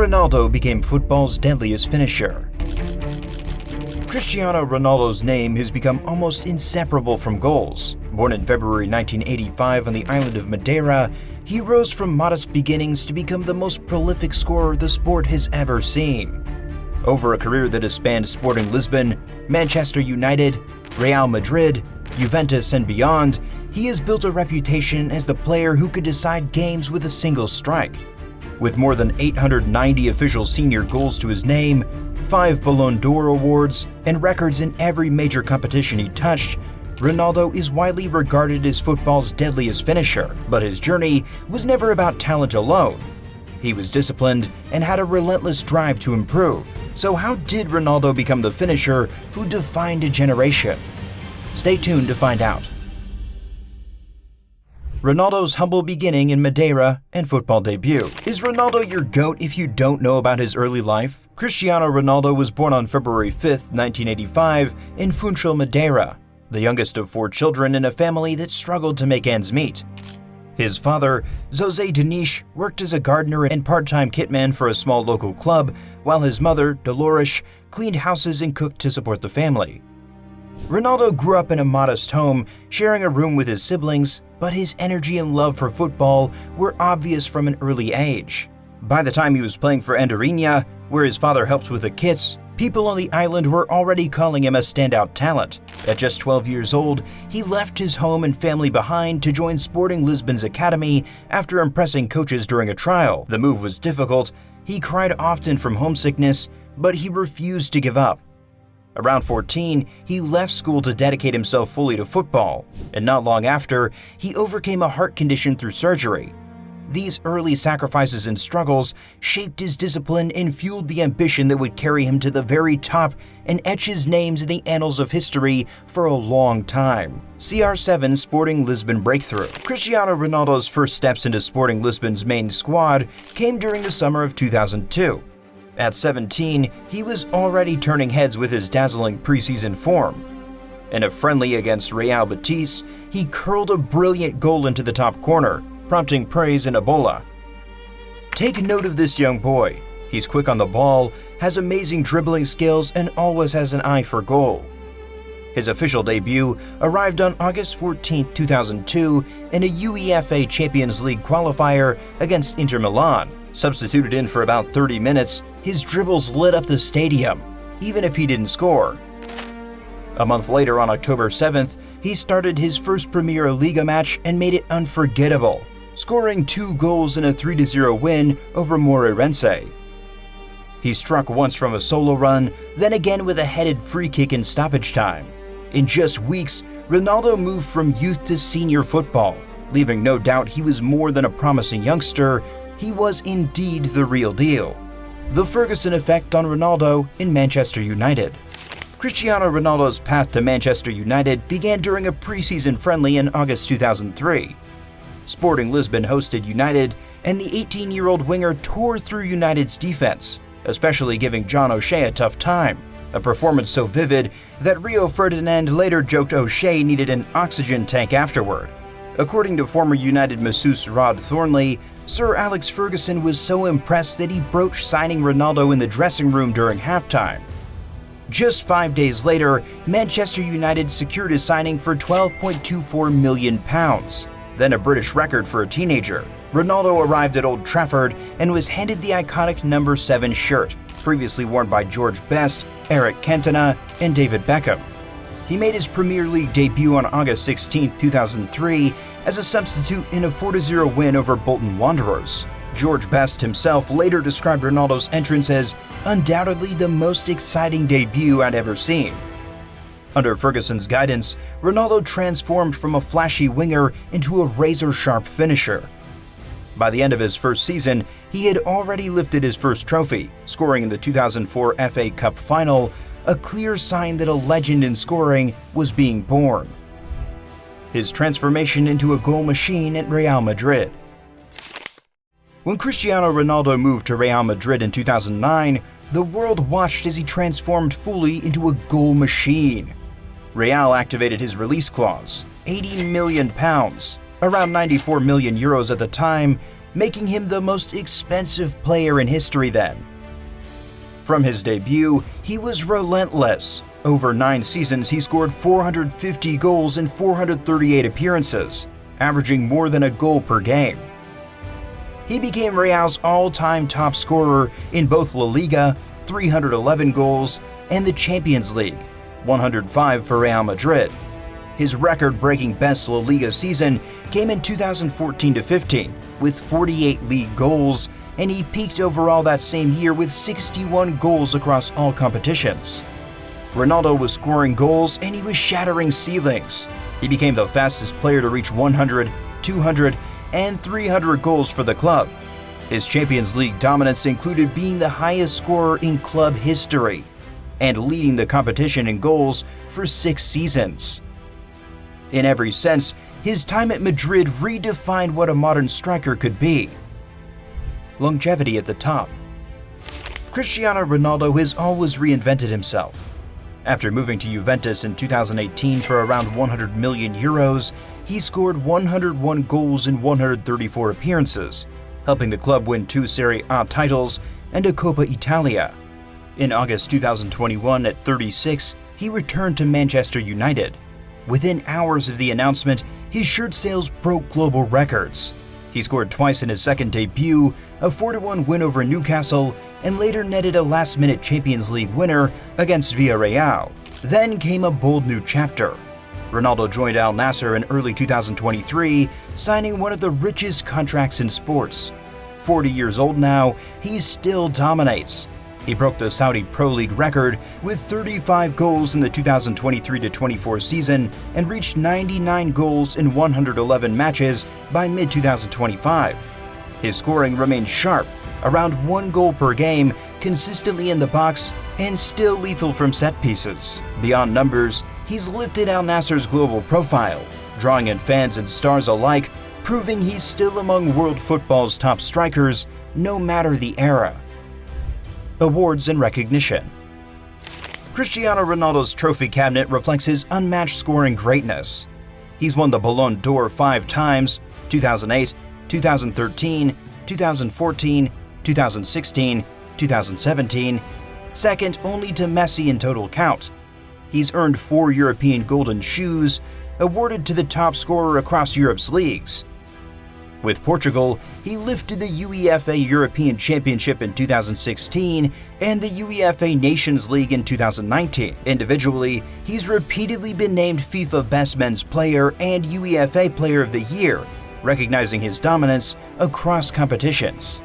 Ronaldo became football's deadliest finisher. Cristiano Ronaldo's name has become almost inseparable from goals. Born in February 1985 on the island of Madeira, he rose from modest beginnings to become the most prolific scorer the sport has ever seen. Over a career that has spanned Sporting Lisbon, Manchester United, Real Madrid, Juventus, and beyond, he has built a reputation as the player who could decide games with a single strike. With more than 890 official senior goals to his name, 5 Ballon d'Or awards, and records in every major competition he touched, Ronaldo is widely regarded as football's deadliest finisher, but his journey was never about talent alone. He was disciplined and had a relentless drive to improve. So how did Ronaldo become the finisher who defined a generation? Stay tuned to find out. Ronaldo's humble beginning in Madeira and football debut. Is Ronaldo your GOAT if you don't know about his early life? Cristiano Ronaldo was born on February 5, 1985 in Funchal, Madeira, the youngest of 4 children in a family that struggled to make ends meet. His father, José Diniz, worked as a gardener and part-time kitman for a small local club, while his mother, Dolores, cleaned houses and cooked to support the family. Ronaldo grew up in a modest home, sharing a room with his siblings, but his energy and love for football were obvious from an early age. By the time he was playing for Andorinha, where his father helped with the kits, people on the island were already calling him a standout talent. At just 12 years old, he left his home and family behind to join Sporting Lisbon's academy after impressing coaches during a trial. The move was difficult, he cried often from homesickness, but he refused to give up. Around 14, he left school to dedicate himself fully to football, and not long after, he overcame a heart condition through surgery. These early sacrifices and struggles shaped his discipline and fueled the ambition that would carry him to the very top and etch his names in the annals of history for a long time. CR7 Sporting Lisbon breakthrough. Cristiano Ronaldo's first steps into Sporting Lisbon's main squad came during the summer of 2002. At 17, he was already turning heads with his dazzling preseason form. In a friendly against Real Betis, he curled a brilliant goal into the top corner, prompting praise in Ebola. Take note of this young boy. He's quick on the ball, has amazing dribbling skills, and always has an eye for goal. His official debut arrived on August 14, 2002 in a UEFA Champions League qualifier against Inter Milan. Substituted in for about 30 minutes, his dribbles lit up the stadium, even if he didn't score. A month later, on October 7th, he started his first Premier Liga match and made it unforgettable, scoring 2 goals in a 3-0 win over Moreirense. He struck once from a solo run, then again with a headed free kick in stoppage time. In just weeks, Ronaldo moved from youth to senior football, leaving no doubt he was more than a promising youngster. He was indeed the real deal. The Ferguson effect on Ronaldo in Manchester United. Cristiano Ronaldo's path to Manchester United began during a preseason friendly in August 2003. Sporting Lisbon hosted United, and the 18-year-old winger tore through United's defense, especially giving John O'Shea a tough time, a performance so vivid that Rio Ferdinand later joked O'Shea needed an oxygen tank afterward. According to former United masseuse Rod Thornley, Sir Alex Ferguson was so impressed that he broached signing Ronaldo in the dressing room during halftime. Just 5 days later, Manchester United secured his signing for £12.24 million, then a British record for a teenager. Ronaldo arrived at Old Trafford and was handed the iconic number 7 shirt, previously worn by George Best, Eric Cantona, and David Beckham. He made his Premier League debut on August 16, 2003, as a substitute in a 4-0 win over Bolton Wanderers. George Best himself later described Ronaldo's entrance as undoubtedly the most exciting debut I'd ever seen. Under Ferguson's guidance, Ronaldo transformed from a flashy winger into a razor-sharp finisher. By the end of his first season, he had already lifted his first trophy, scoring in the 2004 FA Cup final, a clear sign that a legend in scoring was being born. His transformation into a goal machine at Real Madrid. When Cristiano Ronaldo moved to Real Madrid in 2009, the world watched as he transformed fully into a goal machine. Real activated his release clause, £80 million, around 94 million euros at the time, making him the most expensive player in history then. From his debut, he was relentless. Over 9 seasons, he scored 450 goals in 438 appearances, averaging more than a goal per game. He became Real's all-time top scorer in both La Liga, 311 goals, and the Champions League, 105 for Real Madrid. His record-breaking best La Liga season came in 2014-15 with 48 league goals, and he peaked overall that same year with 61 goals across all competitions. Ronaldo was scoring goals and he was shattering ceilings. He became the fastest player to reach 100, 200, and 300 goals for the club. His Champions League dominance included being the highest scorer in club history and leading the competition in goals for 6 seasons. In every sense, his time at Madrid redefined what a modern striker could be. Longevity at the top. Cristiano Ronaldo has always reinvented himself. After moving to Juventus in 2018 for around 100 million euros, he scored 101 goals in 134 appearances, helping the club win 2 Serie A titles and a Coppa Italia. In August 2021, at 36, he returned to Manchester United. Within hours of the announcement, his shirt sales broke global records. He scored twice in his second debut, a 4-1 win over Newcastle, and later netted a last-minute Champions League winner against Villarreal. Then came a bold new chapter. Ronaldo joined Al Nassr in early 2023, signing one of the richest contracts in sports. 40 years old now, he still dominates. He broke the Saudi Pro League record with 35 goals in the 2023-24 season and reached 99 goals in 111 matches by mid-2025. His scoring remains sharp, around 1 goal per game, consistently in the box, and still lethal from set pieces. Beyond numbers, he's lifted Al Nassr's global profile, drawing in fans and stars alike, proving he's still among world football's top strikers, no matter the era. Awards and recognition. Cristiano Ronaldo's trophy cabinet reflects his unmatched scoring greatness. He's won the Ballon d'Or 5 times, 2008, 2013, 2014, 2016, 2017, second only to Messi in total count. He's earned 4 European Golden Shoes, awarded to the top scorer across Europe's leagues. With Portugal, he lifted the UEFA European Championship in 2016 and the UEFA Nations League in 2019. Individually, he's repeatedly been named FIFA Best Men's Player and UEFA Player of the Year, recognizing his dominance across competitions.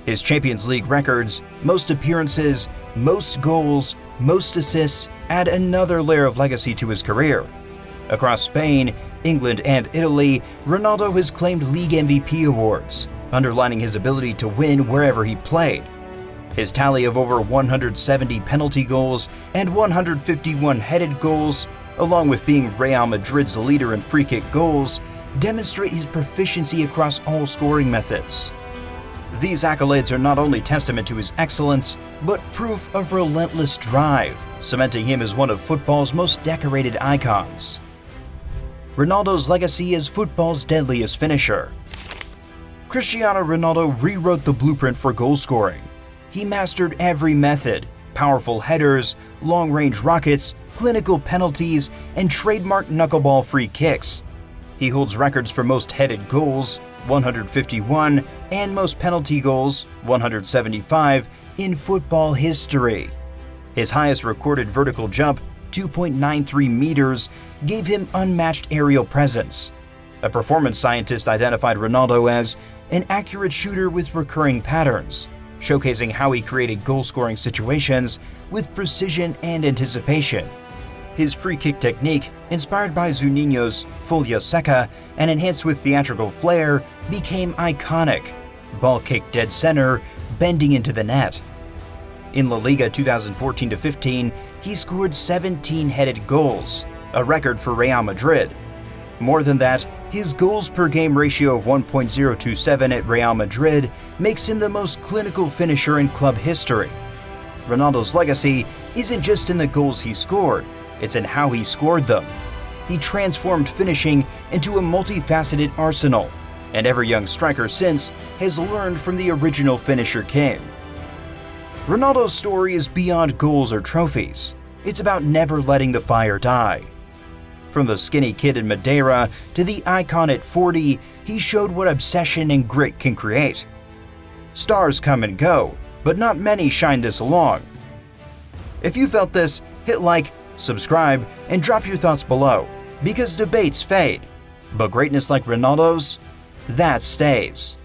His Champions League records, most appearances, most goals, most assists add another layer of legacy to his career. Across Spain, England, and Italy, Ronaldo has claimed league MVP awards, underlining his ability to win wherever he played. His tally of over 170 penalty goals and 151 headed goals, along with being Real Madrid's leader in free kick goals, demonstrate his proficiency across all scoring methods. These accolades are not only testament to his excellence, but proof of relentless drive, cementing him as one of football's most decorated icons. Ronaldo's legacy as football's deadliest finisher. Cristiano Ronaldo rewrote the blueprint for goal scoring. He mastered every method: powerful headers, long-range rockets, clinical penalties, and trademark knuckleball free kicks. He holds records for most headed goals, 151, and most penalty goals, 175, in football history. His highest recorded vertical jump, 2.93 meters, gave him unmatched aerial presence. A performance scientist identified Ronaldo as an accurate shooter with recurring patterns, showcasing how he created goal-scoring situations with precision and anticipation. His free kick technique, inspired by Juninho's folha seca and enhanced with theatrical flair, became iconic. Ball kick dead center, bending into the net. In La Liga 2014-15, he scored 17 headed goals, a record for Real Madrid. More than that, his goals per game ratio of 1.027 at Real Madrid makes him the most clinical finisher in club history. Ronaldo's legacy isn't just in the goals he scored, it's in how he scored them. He transformed finishing into a multifaceted arsenal, and every young striker since has learned from the original finisher king. Ronaldo's story is beyond goals or trophies. It's about never letting the fire die. From the skinny kid in Madeira to the icon at 40, he showed what obsession and grit can create. Stars come and go, but not many shine this long. If you felt this, hit like, subscribe, and drop your thoughts below, because debates fade, but greatness like Ronaldo's, that stays.